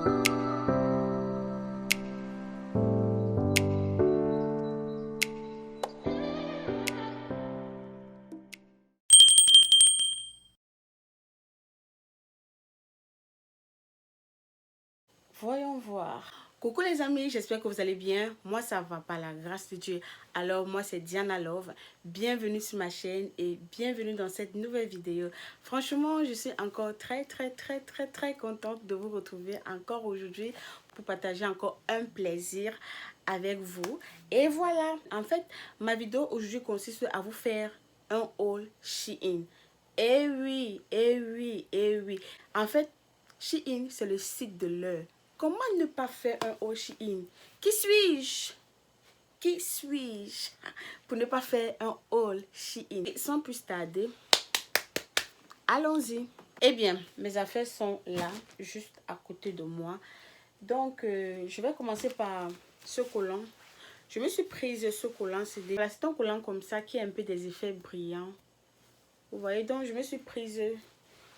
Voyons voir. Coucou les amis, j'espère que vous allez bien. Moi ça va par la grâce de Dieu. Alors moi c'est Diana Love. Bienvenue sur ma chaîne et bienvenue dans cette nouvelle vidéo. Franchement je suis encore très contente de vous retrouver encore aujourd'hui pour partager encore un plaisir avec vous. Et voilà, en fait ma vidéo aujourd'hui consiste à vous faire un haul Shein. Et oui, et oui, et oui. En fait, Shein, c'est le site de l'heure. Comment ne pas faire un haul Shein? Qui suis-je? Qui suis-je pour ne pas faire un haul Shein? Et sans plus tarder, allons-y. Eh bien, mes affaires sont là, juste à côté de moi. Donc, je vais commencer par ce collant. Je me suis prise ce collant. C'est un collant comme ça qui a un peu des effets brillants. Vous voyez, donc je me suis prise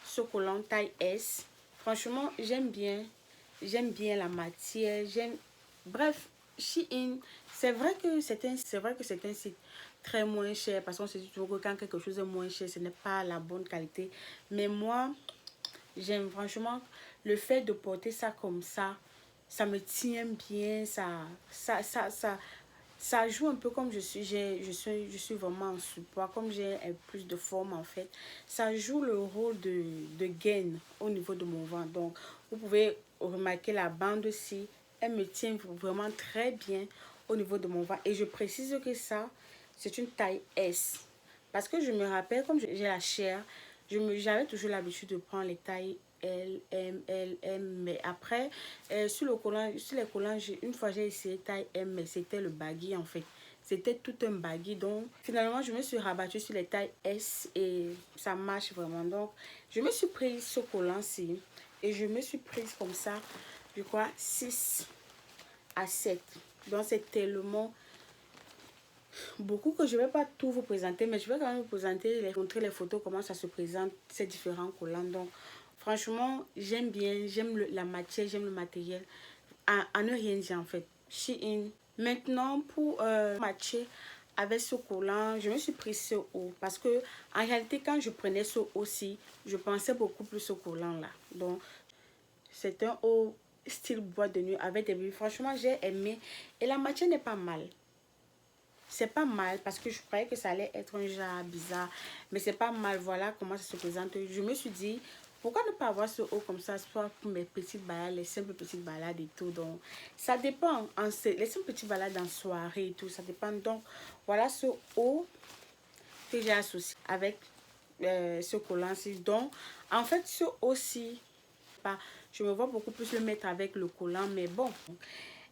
ce collant taille S. Franchement, j'aime bien la matière, bref, Shein, c'est vrai que c'est un site très moins cher parce qu'on se dit toujours que quand quelque chose est moins cher, ce n'est pas la bonne qualité. Mais moi, j'aime franchement le fait de porter ça comme ça me tient bien, ça joue un peu comme je suis vraiment en surpoids, comme j'ai plus de forme en fait. Ça joue le rôle de gaine au niveau de mon ventre. Donc, vous pouvez remarquer la bande aussi. Elle me tient vraiment très bien au niveau de mon ventre. Et je précise que ça, c'est une taille S. Parce que je me rappelle, comme j'ai la chair, j'avais toujours l'habitude de prendre les tailles L, M, L, M. Mais après, sur les collants, une fois j'ai essayé taille M, mais c'était le baggy en fait. C'était tout un baggy. Donc, finalement, je me suis rabattue sur les tailles S et ça marche vraiment. Donc, je me suis prise ce collant-ci et je me suis prise comme ça, je crois, 6 à 7. Donc, c'est tellement beaucoup que je ne vais pas tout vous présenter, mais je vais quand même vous présenter, montrer les photos, comment ça se présente, ces différents collants. Donc, franchement, j'aime bien, la matière, j'aime le matériel. À ne rien dire en fait. Shein. Maintenant, pour matcher avec ce collant, je me suis pris ce haut parce que en réalité, quand je prenais ce haut-ci, je pensais beaucoup plus au collant là. Donc, c'est un haut style boîte de nuit avec des bulles. Franchement, j'ai aimé et la matière n'est pas mal. C'est pas mal parce que je croyais que ça allait être un genre bizarre. Mais c'est pas mal. Voilà comment ça se présente. Je me suis dit, pourquoi ne pas avoir ce haut comme ça, soit pour mes petites balades, les simples petites balades et tout. Donc, ça dépend. Les simples petites balades en soirée et tout, ça dépend. Donc, voilà ce haut que j'ai associé avec ce collant-ci. Donc, en fait, ce haut-ci, je me vois beaucoup plus le mettre avec le collant. Mais bon.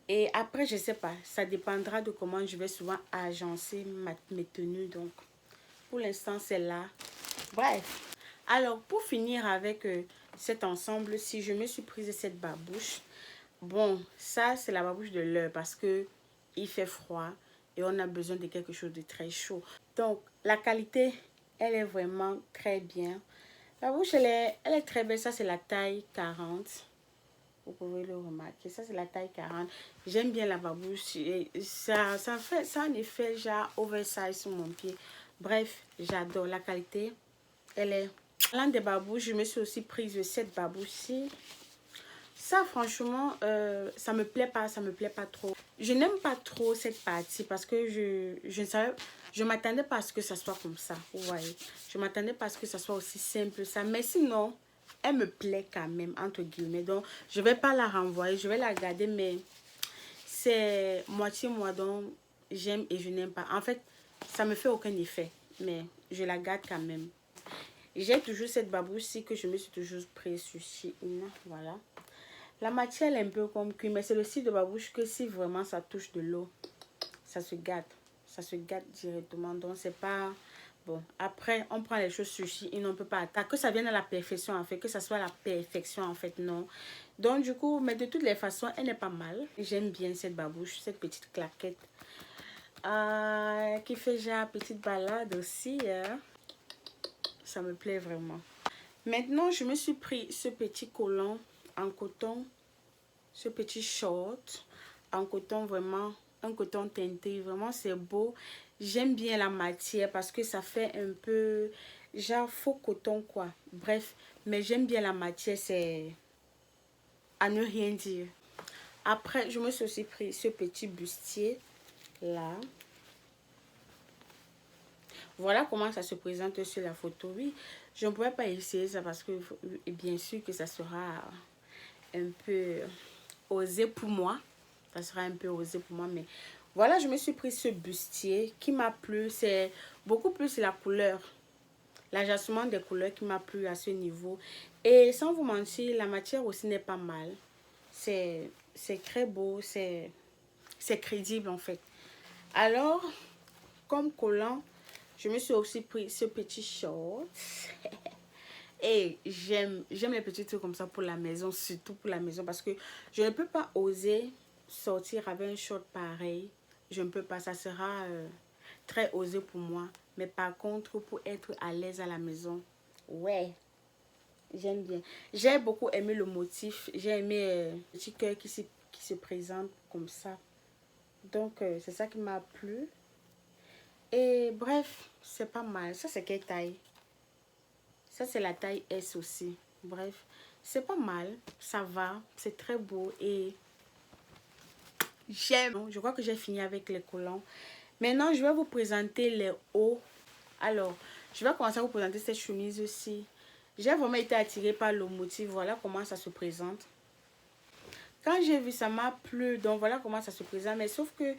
Et après, je sais pas, ça dépendra de comment je vais souvent agencer mes tenues. Donc, pour l'instant, c'est là. Bref. Alors, pour finir avec cet ensemble, si je me suis prise cette babouche. Bon, ça, c'est la babouche de l'heure parce que il fait froid et on a besoin de quelque chose de très chaud. Donc, la qualité, elle est vraiment très bien. La babouche, elle est très belle. Ça, c'est la taille 40. Vous pouvez le remarquer. Ça, c'est la taille 40. J'aime bien la babouche. Et ça fait un effet genre oversize sur mon pied. Bref, j'adore la qualité. Elle est... Parlant des babouches, je me suis aussi prise cette babouche-ci. Ça, franchement, ça me plaît pas trop. Je n'aime pas trop cette partie parce que je m'attendais pas à ce que ça soit comme ça. Vous voyez, je m'attendais pas à ce que ça soit aussi simple ça. Mais sinon, elle me plaît quand même, entre guillemets. Donc, je vais pas la renvoyer, je vais la garder, mais c'est moitié moi, donc j'aime et je n'aime pas. En fait, ça me fait aucun effet, mais je la garde quand même. J'ai toujours cette babouche-ci que je me suis toujours prise sur Shein. Voilà. La matière elle est un peu comme cuir, mais c'est le style de babouche que si vraiment ça touche de l'eau, ça se gâte. Ça se gâte directement. Donc, c'est pas... Bon, après, on prend les choses sur Shein et on peut pas attendre que ça vienne à la perfection, en fait. Que ça soit la perfection, en fait, non. Donc, du coup, mais de toutes les façons, elle n'est pas mal. J'aime bien cette babouche, cette petite claquette. Qui fait genre petite balade aussi. Ça me plaît vraiment. Maintenant, je me suis pris ce petit collant en coton ce petit short en coton, vraiment un coton teinté, vraiment c'est beau. J'aime bien la matière parce que ça fait un peu genre faux coton quoi. Bref, mais j'aime bien la matière, c'est à ne rien dire. Après, je me suis aussi pris ce petit bustier là. Voilà comment ça se présente sur la photo. Oui, je ne pourrais pas essayer ça parce que bien sûr que ça sera un peu osé pour moi. Ça sera un peu osé pour moi, mais voilà, je me suis pris ce bustier qui m'a plu. C'est beaucoup plus la couleur, l'agencement des couleurs qui m'a plu à ce niveau. Et sans vous mentir, la matière aussi n'est pas mal. C'est très beau, c'est crédible en fait. Alors, comme collant, je me suis aussi pris ce petit short. Et j'aime les petits trucs comme ça pour la maison, surtout pour la maison, parce que je ne peux pas oser sortir avec un short pareil. Je ne peux pas, ça sera très osé pour moi. Mais par contre, pour être à l'aise à la maison, ouais, j'aime bien. J'ai beaucoup aimé le motif. J'ai aimé le petit cœur qui se présente comme ça. Donc, c'est ça qui m'a plu. Et bref, c'est pas mal. Ça, c'est quelle taille? Ça, c'est la taille S aussi. Bref, c'est pas mal. Ça va. C'est très beau. Et j'aime. Je crois que j'ai fini avec les collants. Maintenant, je vais vous présenter les hauts. Alors, je vais commencer à vous présenter cette chemise aussi. J'ai vraiment été attirée par le motif. Voilà comment ça se présente. Quand j'ai vu, ça m'a plu. Donc, voilà comment ça se présente. Mais sauf que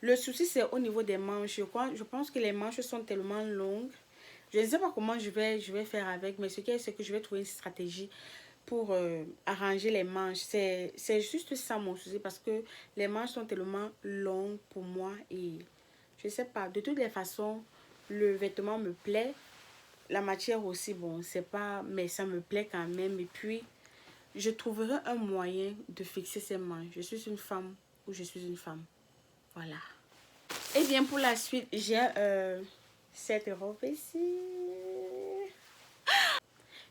le souci, c'est au niveau des manches. Je pense que les manches sont tellement longues. Je ne sais pas comment je vais faire avec. Mais ce qui est, c'est que je vais trouver une stratégie pour arranger les manches. C'est juste ça mon souci. Parce que les manches sont tellement longues pour moi. Et je ne sais pas. De toutes les façons, le vêtement me plaît. La matière aussi, bon, c'est pas... Mais ça me plaît quand même. Et puis, je trouverai un moyen de fixer ces manches. Je suis une femme ou je suis une femme. Voilà. Et bien, pour la suite, j'ai cette robe ici.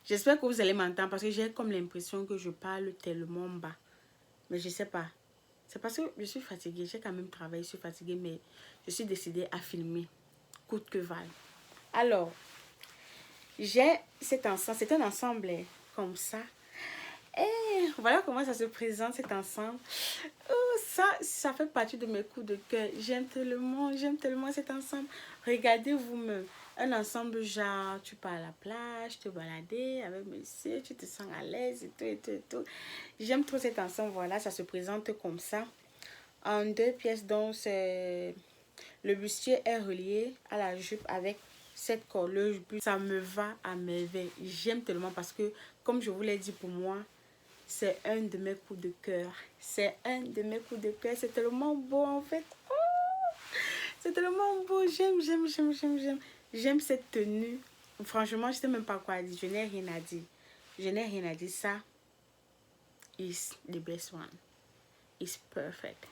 J'espère que vous allez m'entendre parce que j'ai comme l'impression que je parle tellement bas. Mais je sais pas. C'est parce que je suis fatiguée. J'ai quand même travaillé, je suis fatiguée, mais je suis décidée à filmer. Coûte que vaille. Alors, j'ai cet ensemble. C'est un ensemble comme ça. Et voilà comment ça se présente cet ensemble. Oh, ça fait partie de mes coups de cœur. J'aime tellement cet ensemble. Regardez vous-même. Un ensemble genre, tu pars à la plage, te balader avec monsieur, tu te sens à l'aise et tout, et tout, et tout. J'aime trop cet ensemble. Voilà, ça se présente comme ça. En 2 pièces, donc le bustier est relié à la jupe avec cette corde. Ça me va à merveille. J'aime tellement parce que, comme je vous l'ai dit pour moi, c'est un de mes coups de cœur. C'est un de mes coups de cœur. C'est tellement beau en fait. Oh, c'est tellement beau. J'aime cette tenue. Franchement, je ne sais même pas quoi dire. Je n'ai rien à dire. Je n'ai rien à dire. Ça is the best one. It's perfect.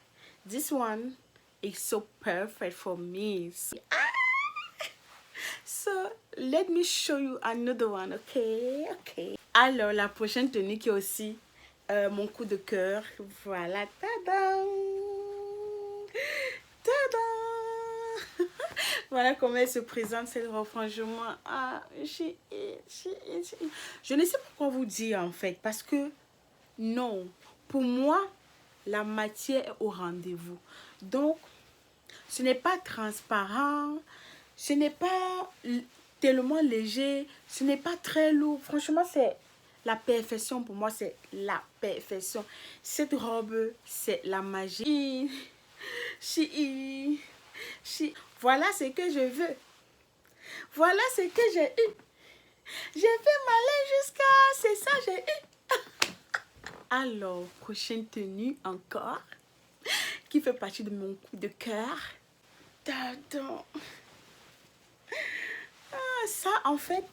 This one is so perfect for me. So, let me show you another one, okay? Okay. Alors, la prochaine tenue qui est aussi mon coup de cœur. Voilà, tadam! Tadam! Voilà comment elle se présente, cette robe. Franchement, je ne sais pas quoi vous dire en fait. Parce que, non, pour moi, la matière est au rendez-vous. Donc, ce n'est pas transparent. Ce n'est pas tellement léger. Ce n'est pas très lourd. Franchement, c'est la perfection pour moi. C'est la perfection. Cette robe, c'est la magie. Voilà ce que je veux. Voilà ce que j'ai eu. J'ai fait ma linge jusqu'à... C'est ça, j'ai eu. Alors, prochaine tenue encore. Qui fait partie de mon coup de cœur. Tadam. Ça, en fait,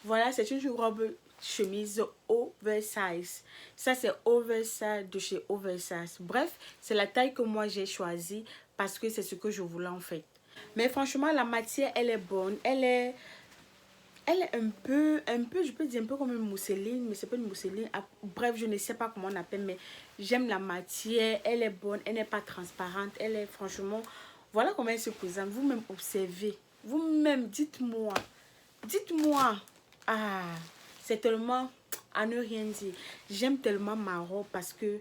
voilà, c'est une robe chemise oversize. Ça, c'est oversize de chez Oversize. Bref, c'est la taille que moi j'ai choisie parce que c'est ce que je voulais en fait. Mais franchement, la matière, elle est bonne. Elle est Elle est je peux dire un peu comme une mousseline, mais c'est pas une mousseline. Ah, bref, je ne sais pas comment on appelle, mais j'aime la matière. Elle est bonne, elle n'est pas transparente. Elle est franchement, voilà comment elle se présente. Vous-même observez, vous-même dites-moi, dites-moi. Ah, c'est tellement à ne rien dire. J'aime tellement ma robe parce que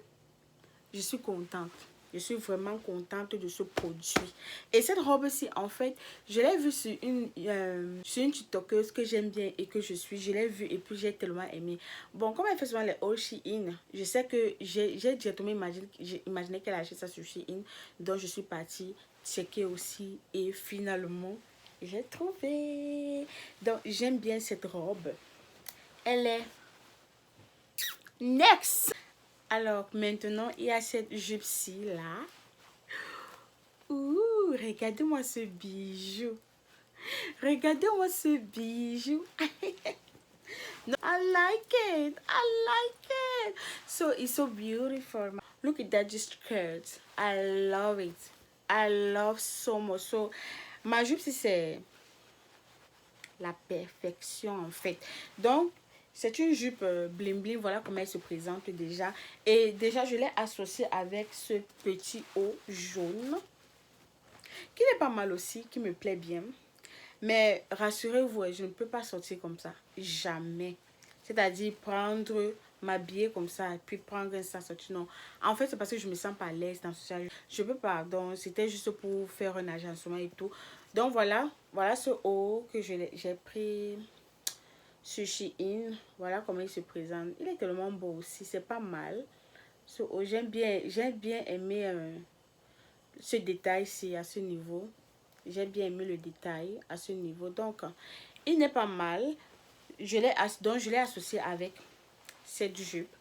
je suis contente. Je suis vraiment contente de ce produit. Et cette robe-ci, en fait, je l'ai vue sur une tiktokeuse que j'aime bien et que je suis. Je l'ai vue et puis j'ai tellement aimé. Bon, comme elle fait souvent les haul Shein, je sais que j'ai directement imaginé qu'elle achète ça sur Shein. Donc, je suis partie checker aussi. Et finalement, j'ai trouvé. Donc, j'aime bien cette robe. Elle est next. Alors, maintenant, il y a cette jupe-ci, là. Ouh, regardez-moi ce bijou. Regardez-moi ce bijou. No, I like it. I like it. So, it's so beautiful. Look at that skirt. I love it. I love so much. So, ma jupe, c'est la perfection, en fait. Donc, c'est une jupe bling bling, voilà comment elle se présente déjà. Et déjà, je l'ai associée avec ce petit haut jaune, qui n'est pas mal aussi, qui me plaît bien. Mais rassurez-vous, je ne peux pas sortir comme ça. Jamais. C'est-à-dire prendre, m'habiller comme ça, et puis prendre ça, sortir. Non. En fait, c'est parce que je me sens pas à l'aise dans ce genre. Je peux pas. Donc, c'était juste pour faire un agencement et tout. Donc, voilà. Voilà ce haut que j'ai pris sur Shein. Voilà comment il se présente. Il est tellement beau aussi. C'est pas mal. Ce haut, j'aime bien aimé ce détail-ci à ce niveau. J'ai bien aimé le détail à ce niveau. Donc, il n'est pas mal. Donc, je l'ai associé avec cette jupe.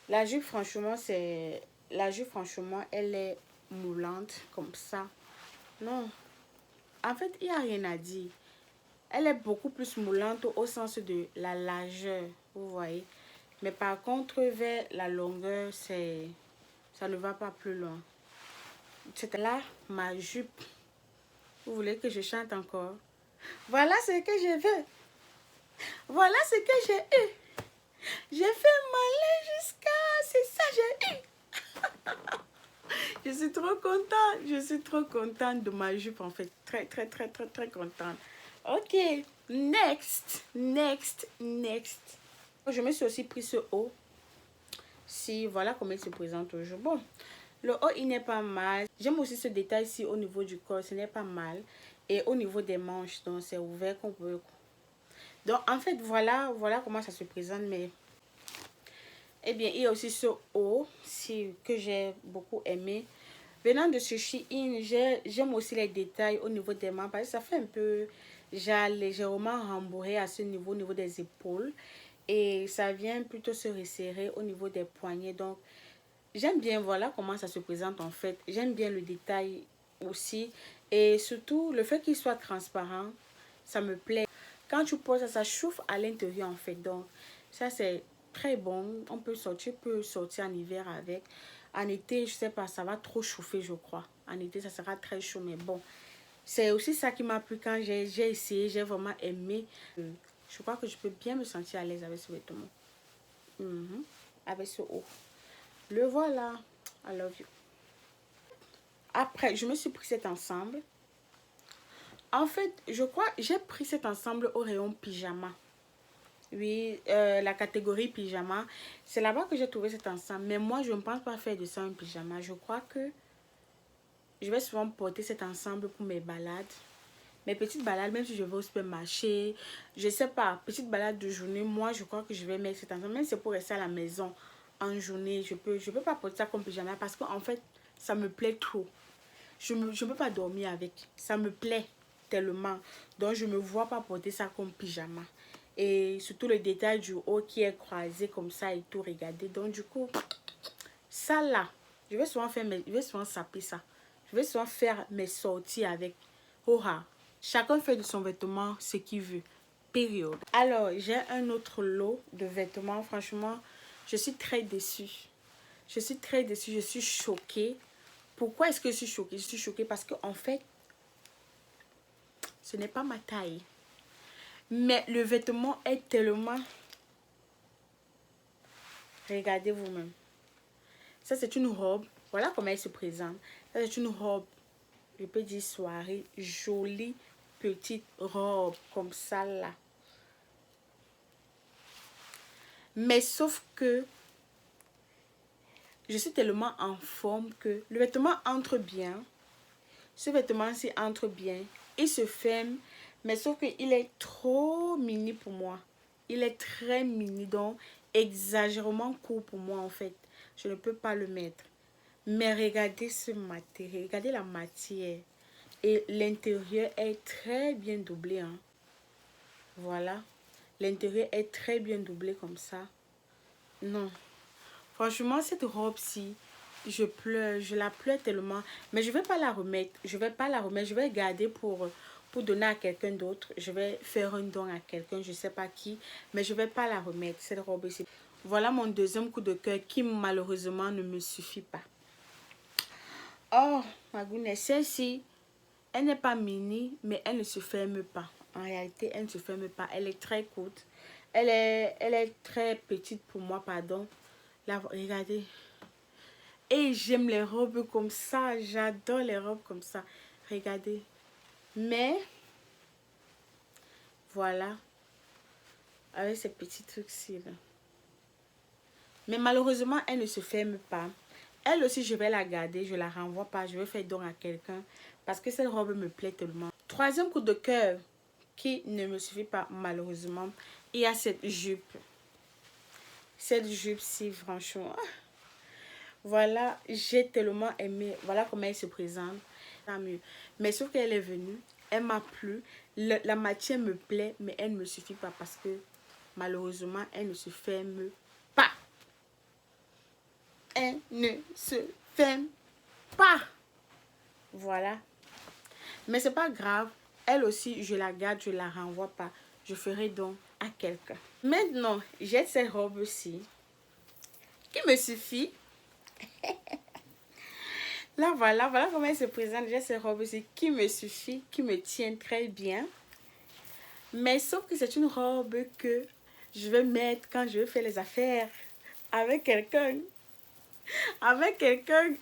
La jupe, franchement, elle est moulante comme ça. Non. En fait, il n'y a rien à dire. Elle est beaucoup plus moulante au sens de la largeur. Vous voyez. Mais par contre, vers la longueur, ça ne va pas plus loin. C'est là ma jupe. Vous voulez que je chante encore? Voilà ce que je veux. Voilà ce que j'ai eu. J'ai fait malin jusqu'à... C'est ça, j'ai eu. Je suis trop contente. Je suis trop contente de ma jupe, en fait. Très, très, très, très, très contente. Ok. Next. Next. Next. Je me suis aussi pris ce haut. Si, voilà comment il se présente aujourd'hui. Bon, le haut, il n'est pas mal. J'aime aussi ce détail-ci au niveau du corps. Ce n'est pas mal. Et au niveau des manches, donc c'est ouvert qu'on peut... Donc, en fait, voilà comment ça se présente. Mais, eh bien, il y a aussi ce haut que j'ai beaucoup aimé. Venant de ce Shein, j'aime aussi les détails au niveau des mains. Parce que ça fait un peu, j'ai légèrement rembourré à ce niveau, au niveau des épaules. Et ça vient plutôt se resserrer au niveau des poignets. Donc, j'aime bien, voilà comment ça se présente en fait. J'aime bien le détail aussi. Et surtout, le fait qu'il soit transparent, ça me plaît. Quand tu poses ça, ça chauffe à l'intérieur en fait. Donc, ça c'est très bon. On peut sortir, en hiver avec. En été, je sais pas, ça va trop chauffer, je crois. En été, ça sera très chaud, mais bon. C'est aussi ça qui m'a plu quand j'ai essayé, j'ai vraiment aimé. Je crois que je peux bien me sentir à l'aise avec ce vêtement. Avec ce haut. Le voilà. I love you. Après, je me suis pris cet ensemble. En fait, je crois j'ai pris cet ensemble au rayon pyjama. Oui, la catégorie pyjama. C'est là-bas que j'ai trouvé cet ensemble. Mais moi, je ne pense pas faire de ça un pyjama. Je crois que je vais souvent porter cet ensemble pour mes balades. Mes petites balades, même si je vais au supermarché. Je sais pas, petite balade de journée. Moi, je crois que je vais mettre cet ensemble. Même si c'est pour rester à la maison en journée. Je peux pas porter ça comme pyjama parce qu'en fait, ça me plaît trop. Je ne peux pas dormir avec. Ça me plaît tellement. Donc, je ne me vois pas porter ça comme pyjama. Et surtout le détail du haut qui est croisé comme ça et tout, regardez. Donc, du coup, ça là, je vais souvent saper ça. Je vais souvent faire mes sorties avec. Oh, chacun fait de son vêtement ce qu'il veut. Période. Alors, j'ai un autre lot de vêtements. Franchement, je suis très déçue. Je suis très déçue. Je suis choquée. Pourquoi est-ce que je suis choquée? Je suis choquée parce qu'en fait, ce n'est pas ma taille. Mais le vêtement est tellement... Regardez vous-même. Ça, c'est une robe. Voilà comment elle se présente. Ça, c'est une robe, je peux dire soirée, jolie petite robe comme ça là. Mais sauf que je suis tellement en forme que le vêtement entre bien. Ce vêtement-ci entre bien. Il se ferme. Mais sauf qu'il est trop mini pour moi. Il est très mini. Donc, exagérément court pour moi en fait. Je ne peux pas le mettre. Mais regardez ce matériel. Regardez la matière. Et l'intérieur est très bien doublé. Hein. Voilà. L'intérieur est très bien doublé comme ça. Non. Franchement, cette robe-ci, je pleure. Je la pleure tellement. Mais je ne vais pas la remettre. Je ne vais pas la remettre. Je vais garder pour donner à quelqu'un d'autre. Je vais faire un don à quelqu'un. Je ne sais pas qui. Mais je ne vais pas la remettre, cette robe-ci. Voilà mon deuxième coup de cœur qui malheureusement ne me suffit pas. Oh, ma goodness. Celle-ci, elle n'est pas mini, mais elle ne se ferme pas. En réalité, elle ne se ferme pas. Elle est très courte. Elle est très petite pour moi, pardon. Là, regardez. Et j'aime les robes comme ça. J'adore les robes comme ça. Regardez. Mais, voilà. Avec ces petits trucs-ci, là. Mais malheureusement, elle ne se ferme pas. Elle aussi, je vais la garder. Je la renvoie pas. Je vais faire don à quelqu'un. Parce que cette robe me plaît tellement. Troisième coup de cœur qui ne me suffit pas malheureusement. Il y a cette jupe. Cette jupe-ci, franchement. Voilà, j'ai tellement aimé. Voilà comment elle se présente. Tant mieux. Mais sauf qu'elle est venue. Elle m'a plu. La matière me plaît, mais elle ne me suffit pas parce que malheureusement, elle ne se ferme pas. Elle ne se ferme pas. Voilà. Mais c'est pas grave. Elle aussi, je la garde, je la renvoie pas. Je ferai donc à quelqu'un. Maintenant, j'ai cette robe-ci qui me suffit. Là, voilà comment elle se présente. J'ai cette robe-ci qui me suffit, qui me tient très bien. Mais sauf que c'est une robe que je vais mettre quand je vais faire les affaires avec quelqu'un. Avec quelqu'un.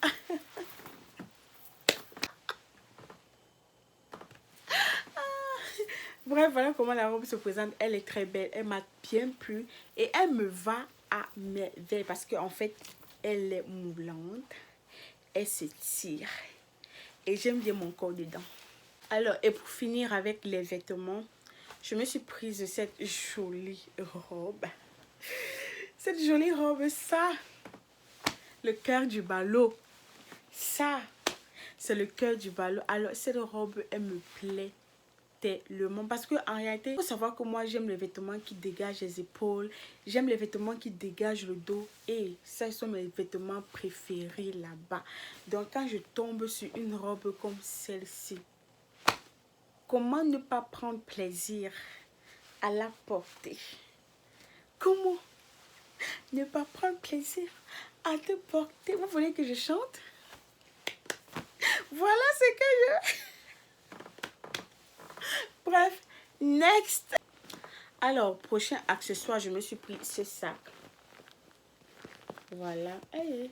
Bref, voilà comment la robe se présente. Elle est très belle. Elle m'a bien plu. Et elle me va à merveille. Parce qu'en fait, elle est moulante. Elle se tire. Et j'aime bien mon corps dedans. Alors, et pour finir avec les vêtements, je me suis prise cette jolie robe. Cette jolie robe, ça, le cœur du ballot. Ça, c'est le cœur du ballot. Alors, cette robe, elle me plaît tellement. Parce qu'en réalité, il faut savoir que moi, j'aime les vêtements qui dégagent les épaules. J'aime les vêtements qui dégagent le dos. Et ça, ce sont mes vêtements préférés là-bas. Donc, quand je tombe sur une robe comme celle-ci, comment ne pas prendre plaisir à la porter? Comment ne pas prendre plaisir à te porter? Vous voulez que je chante? Voilà ce que je... Bref, next. Alors, prochain accessoire, je me suis pris ce sac. Voilà. Hey,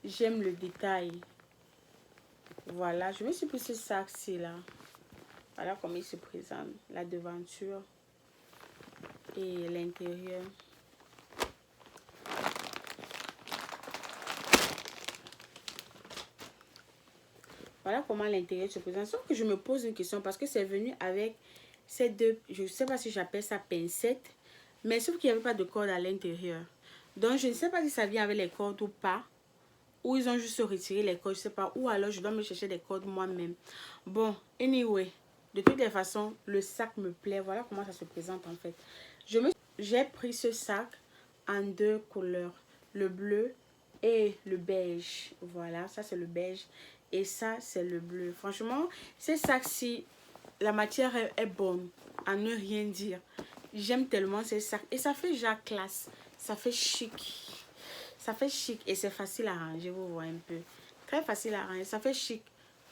j'aime le détail. Voilà, je me suis pris ce sac-ci là. Voilà comment il se présente. La devanture et l'intérieur. Voilà comment l'intérieur se présente. Sauf que je me pose une question parce que c'est venu avec ces deux, je ne sais pas si j'appelle ça pincette, mais sauf qu'il n'y avait pas de corde à l'intérieur. Donc je ne sais pas si ça vient avec les cordes ou pas. Ou ils ont juste retiré les cordes, je ne sais pas. Ou alors je dois me chercher des cordes moi-même. Bon, anyway, de toutes les façons, le sac me plaît. Voilà comment ça se présente en fait. J'ai pris ce sac en deux couleurs. Le bleu et le beige. Voilà, ça c'est le beige. Et ça c'est le bleu. Franchement, ces sacs-ci, la matière est bonne. À ne rien dire. J'aime tellement ces sacs. Et ça fait déjà classe. Ça fait chic. Ça fait chic. Et c'est facile à ranger, vous voyez un peu. Très facile à ranger. Ça fait chic.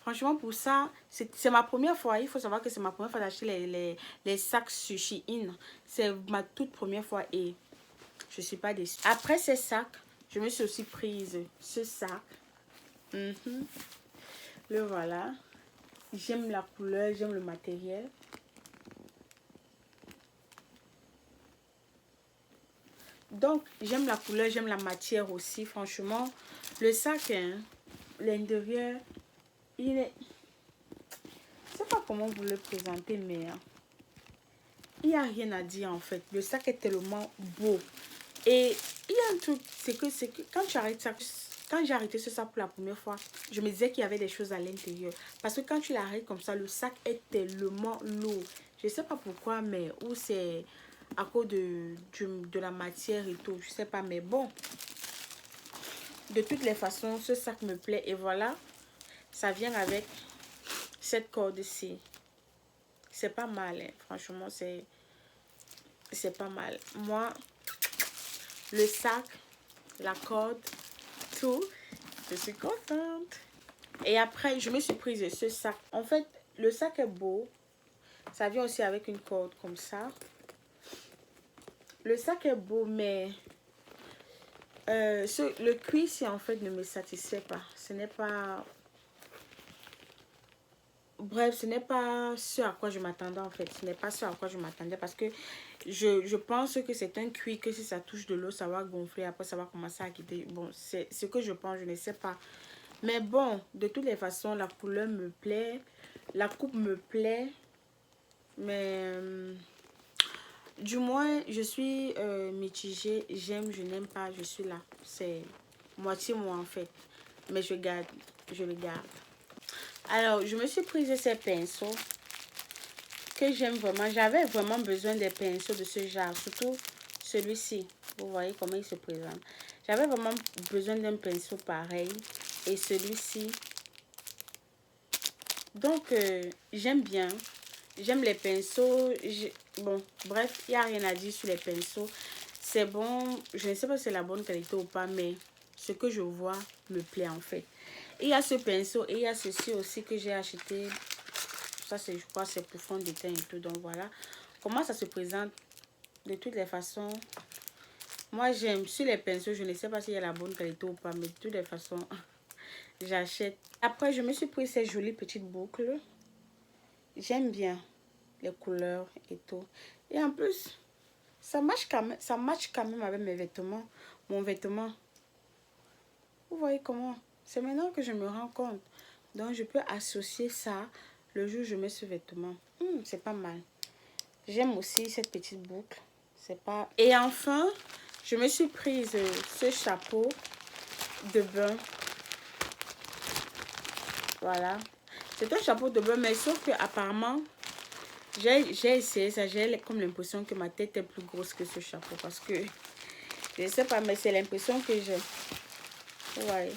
Franchement, pour ça, c'est ma première fois. Il faut savoir que c'est ma première fois d'acheter les sacs Sushi In. C'est ma toute première fois et je ne suis pas déçue. Après ces sacs, je me suis aussi prise ce sac. Le voilà. J'aime la couleur, j'aime le matériel. Donc, j'aime la couleur, j'aime la matière aussi. Franchement, le sac, hein, l'intérieur, il est... Je ne sais pas comment vous le présenter, mais il n'y a rien à dire en fait. Le sac est tellement beau. Et il y a un truc, c'est que quand tu arrêtes ça, quand j'ai arrêté ce sac pour la première fois, je me disais qu'il y avait des choses à l'intérieur. Parce que quand tu l'arrêtes comme ça, le sac est tellement lourd. Je ne sais pas pourquoi, mais ou c'est à cause de la matière et tout. Je ne sais pas, mais bon. De toutes les façons, ce sac me plaît. Et voilà, ça vient avec cette corde-ci. C'est pas mal, hein. Franchement, c'est pas mal. Moi, le sac, la corde, tout, je suis contente. Et après, je me suis prise ce sac. En fait, le sac est beau. Ça vient aussi avec une corde comme ça. Le sac est beau, mais le cuir ici, en fait, ne me satisfait pas. Ce n'est pas... Bref, ce n'est pas ce à quoi je m'attendais en fait. Ce n'est pas ce à quoi je m'attendais parce que je pense que c'est un cuir que si ça touche de l'eau, ça va gonfler. Après, ça va commencer à quitter. Bon, c'est ce que je pense, je ne sais pas. Mais bon, de toutes les façons, la couleur me plaît. La coupe me plaît. Mais du moins, je suis mitigée. J'aime, je n'aime pas, je suis là. C'est moitié moi en fait. Mais je garde, je le garde. Alors, je me suis prise ces pinceaux que j'aime vraiment. J'avais vraiment besoin des pinceaux de ce genre, surtout celui-ci. Vous voyez comment il se présente. J'avais vraiment besoin d'un pinceau pareil et celui-ci. Donc, j'aime bien. J'aime les pinceaux. Bon, bref, il n'y a rien à dire sur les pinceaux. C'est bon. Je ne sais pas si c'est la bonne qualité ou pas, mais ce que je vois me plaît en fait. Il y a ce pinceau et il y a ceci aussi que j'ai acheté. Ça, je crois, c'est pour fond de teint et tout. Donc, voilà. Comment ça se présente de toutes les façons. Moi, j'aime sur les pinceaux. Je ne sais pas s'il y a la bonne qualité ou pas. Mais de toutes les façons, j'achète. Après, je me suis pris ces jolies petites boucles. J'aime bien les couleurs et tout. Et en plus, ça match quand même avec mes vêtements. Mon vêtement. Vous voyez comment? C'est maintenant que je me rends compte. Donc, je peux associer ça le jour où je mets ce vêtement. C'est pas mal. J'aime aussi cette petite boucle. C'est pas... Et enfin, je me suis prise ce chapeau de bain. Voilà. C'est un chapeau de bain, mais sauf que apparemment, j'ai essayé ça. J'ai comme l'impression que ma tête est plus grosse que ce chapeau. Parce que, je ne sais pas, mais c'est l'impression que j'ai. Ouais.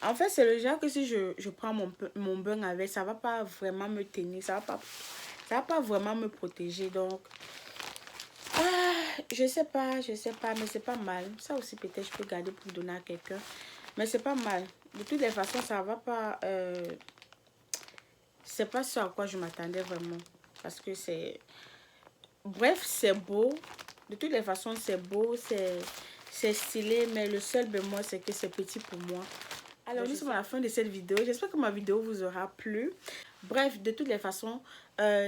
En fait, c'est le genre que si je prends mon bain avec, ça va pas vraiment me tenir. Ça va pas vraiment me protéger. Donc, je sais pas, mais c'est pas mal. Ça aussi, peut-être, je peux garder pour donner à quelqu'un. Mais c'est pas mal. De toutes les façons, ça va pas... c'est pas ce à quoi je m'attendais vraiment. Parce que c'est... Bref, c'est beau. De toutes les façons, c'est beau, c'est stylé. Mais le seul bémol, c'est que c'est petit pour moi. Alors, nous sommes à la fin de cette vidéo. J'espère que ma vidéo vous aura plu. Bref, de toutes les façons,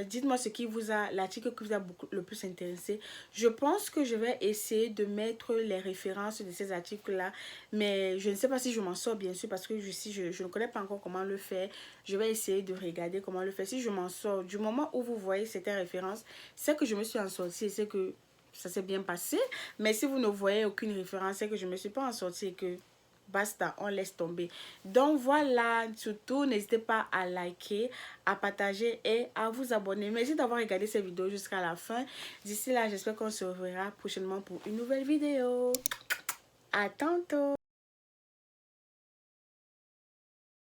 dites-moi ce qui vous a, l'article qui vous a le plus intéressé. Je pense que je vais essayer de mettre les références de ces articles-là. Mais je ne sais pas si je m'en sors, bien sûr, parce que je ne connais pas encore comment le faire. Je vais essayer de regarder comment le faire. Si je m'en sors, du moment où vous voyez cette référence, c'est que je me suis en sortie, c'est que ça s'est bien passé. Mais si vous ne voyez aucune référence, c'est que je ne me suis pas en sortie et que... basta, on laisse tomber. Donc voilà, surtout n'hésitez pas à liker, à partager et à vous abonner. Merci d'avoir regardé cette vidéo jusqu'à la fin. D'ici là, j'espère qu'on se reverra prochainement pour une nouvelle vidéo. À tantôt.